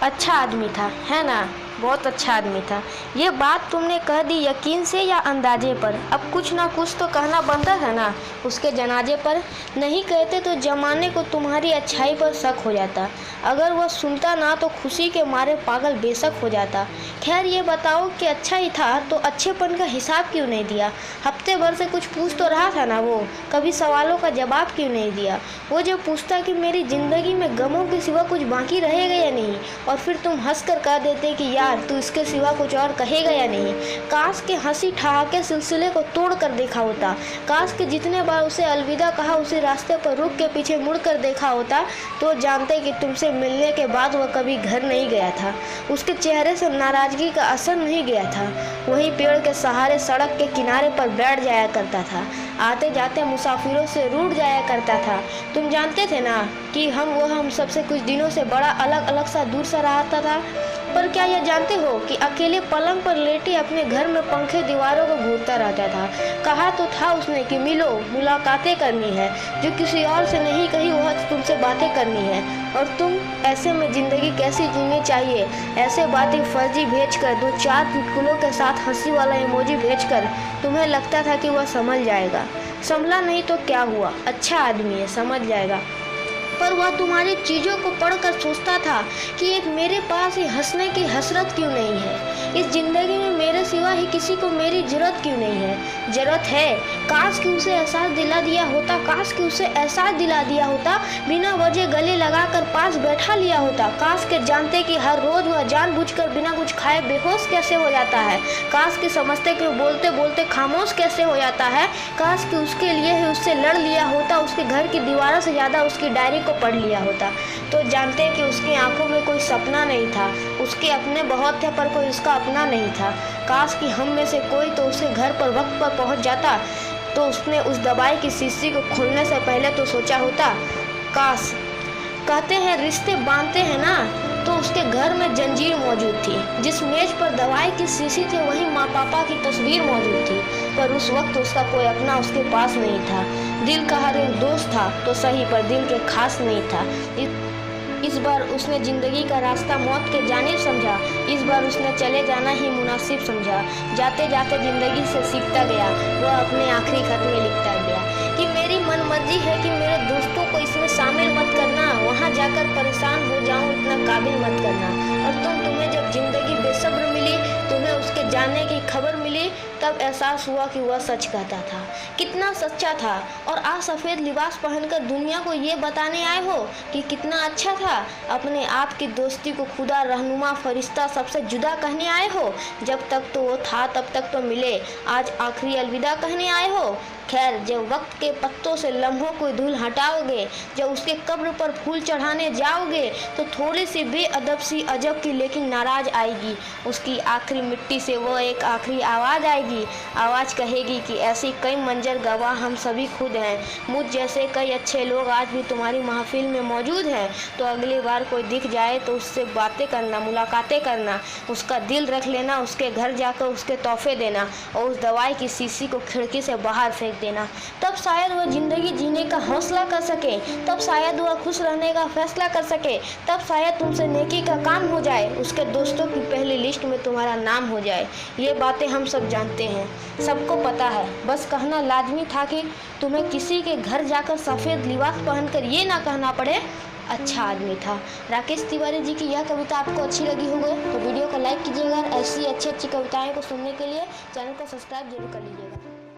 अच्छा आदमी था, है ना? बहुत अच्छा आदमी था। ये बात तुमने कह दी यकीन से या अंदाजे पर? अब कुछ ना कुछ तो कहना बनता है ना। उसके जनाजे पर नहीं कहते तो जमाने को तुम्हारी अच्छाई पर शक हो जाता। अगर वह सुनता ना तो खुशी के मारे पागल बेशक हो जाता। खैर ये बताओ कि अच्छा ही था तो अच्छेपन का हिसाब क्यों नहीं दिया? हफ्ते भर से कुछ पूछ तो रहा था ना वो, कभी सवालों का जवाब क्यों नहीं दिया? वो जो पूछता कि मेरी ज़िंदगी में गमों के सिवा कुछ बाकी रहेगा या नहीं, और फिर तुम हंस कर कह देते कि यार तू इसके सिवा कुछ और कहेगा या नहीं। काश के हंसी ठहाके सिलसिले को तोड़ कर देखा होता। काश के जितने बार उसे अलविदा कहा उसे रास्ते पर रुक के पीछे मुड़ कर देखा होता तो जानते कि तुमसे मिलने के बाद वह कभी घर नहीं गया था। उसके चेहरे से नाराज़गी का असर नहीं गया था। वहीं पेड़ के सहारे सड़क के किनारे पर बैठ जाया करता था। आते जाते मुसाफिरों से रूठ जाया करता था। तुम जानते थे ना कि हम सबसे कुछ दिनों से बड़ा अलग अलग सा दूर सा रहता था। पर क्या यह जानते हो कि अकेले पलंग पर लेटे अपने घर में पंखे दीवारों को घूरता रहता था। कहा तो था उसने कि मिलो, मुलाकातें करनी है, जो किसी और से नहीं कही वह तुमसे बातें करनी है। और तुम ऐसे में ज़िंदगी कैसी जीनी चाहिए, ऐसे बातें फर्जी भेजकर, दो चार चुटकुलों के साथ हंसी वाला इमोजी भेजकर तुम्हें लगता था कि वह समझ जाएगा। संभला नहीं तो क्या हुआ, अच्छा आदमी है, समझ जाएगा। पर वह तुम्हारी चीज़ों को पढ़कर सोचता था कि एक मेरे पास ही हंसने की हसरत क्यों नहीं है। इस ज़िंदगी में मेरे सिवा ही किसी को मेरी ज़रूरत क्यों नहीं है। ज़रूरत है, काश कि उसे एहसास दिला दिया होता, काश कि उसे एहसास दिला दिया होता, बिना वजह गले लगाकर पास बैठा लिया होता। काश के जानते कि हर रोज़ वह जानबूझकर बिना कुछ खाए बेहोश कैसे हो जाता है। काश कि समझते कि बोलते बोलते खामोश कैसे हो जाता है। काश कि उसके लिए ही उससे लड़ लिया होता, उसके घर की दीवारों से ज़्यादा उसकी डायरी को पढ़ लिया होता तो जानते कि उसकी आंखों में कोई सपना नहीं था। उसके अपने बहुत थे पर कोई उसका अपना नहीं था। काश कि हम में से कोई तो उसके घर पर वक्त पर पहुंच जाता तो उसने उस दवाई की शीशी को खोलने से पहले तो सोचा होता। काश, कहते हैं रिश्ते बांधते हैं ना, तो उसके घर में जंजीर मौजूद थी। जिस मेज पर दवाई की शीशी थी वहीं माँ पापा की तस्वीर मौजूद थी। पर उस वक्त उसका कोई अपना उसके पास नहीं था। दिल का हर एक दोस्त था तो सही, पर दिल के खास नहीं था। इस बार उसने ज़िंदगी का रास्ता मौत के जानिब समझा। इस बार उसने चले जाना ही मुनासिब समझा। जाते जाते ज़िंदगी से सीखता गया। वह अपने आखिरी खत में लिखता गया कि मेरी मन मर्जी है कि मेरे दोस्तों को इसमें शामिल मत करना, वहाँ जाकर परेशान हो जाऊँ इतना काबिल मत करना। और तुम्हें जब ज़िंदगी बेसब्र मिली, तुम्हें उसके जाने की खबर मिली, तब एहसास हुआ कि वह सच कहता था। कितना सच्चा था। और आज सफ़ेद लिबास पहनकर दुनिया को ये बताने आए हो कि कितना अच्छा था। अपने आप की दोस्ती को खुदा, रहनुमा, फरिश्ता सबसे जुदा कहने आए हो। जब तक तो वो था तब तक तो मिले, आज आखिरी अलविदा कहने आए हो। खैर, जब वक्त के पत्तों से लम्हों को धूल हटाओगे, जब उसके कब्र पर फूल चढ़ाने जाओगे तो थोड़ी सी बेअदब सी अजब की लेकिन नाराज आएगी। उसकी आखिरी मिट्टी से वो एक आखिरी आवाज़ आएगी। आवाज़ कहेगी कि ऐसी कई मंजर गवाह हम सभी खुद हैं। मुझ जैसे कई अच्छे लोग आज भी तुम्हारी महफिल में मौजूद हैं। तो अगली बार कोई दिख जाए तो उससे बातें करना, मुलाकातें करना, उसका दिल रख लेना, उसके घर जाकर उसके तोहफे देना और उस दवाई की शीशी को खिड़की से बाहर फेंक देना। तब शायद वह ज़िंदगी जीने का हौसला कर सके, तब शायद वह खुश रहने का फैसला कर सके, तब शायद तुमसे नेकी का काम हो जाए, उसके दोस्तों की पहली लिस्ट में तुम्हारा नाम हो जाए। ये बातें हम सब जानते हैं, सबको पता है। बस कहना लाजमी था कि तुम्हें किसी के घर जाकर सफ़ेद लिबास पहनकर ये ना कहना पड़े अच्छा आदमी था। राकेश तिवारी जी की यह कविता आपको अच्छी लगी होगी तो वीडियो को लाइक कीजिएगा। ऐसी अच्छी अच्छी कविताएं को सुनने के लिए चैनल को सब्सक्राइब जरूर कर लीजिएगा।